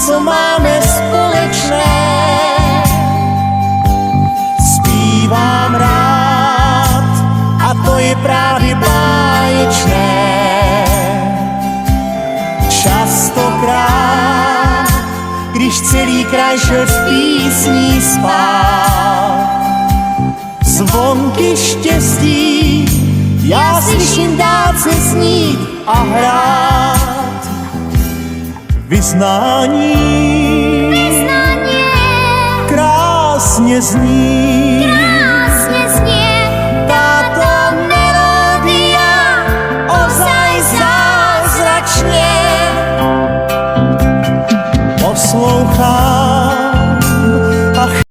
co máme společné. Zpívám rád a to je právě báječné. Častokrát, když celý kraj šel s písní spát, zvonky štěstí já slyším dát se snít a hrát. Vyznání krásně zní,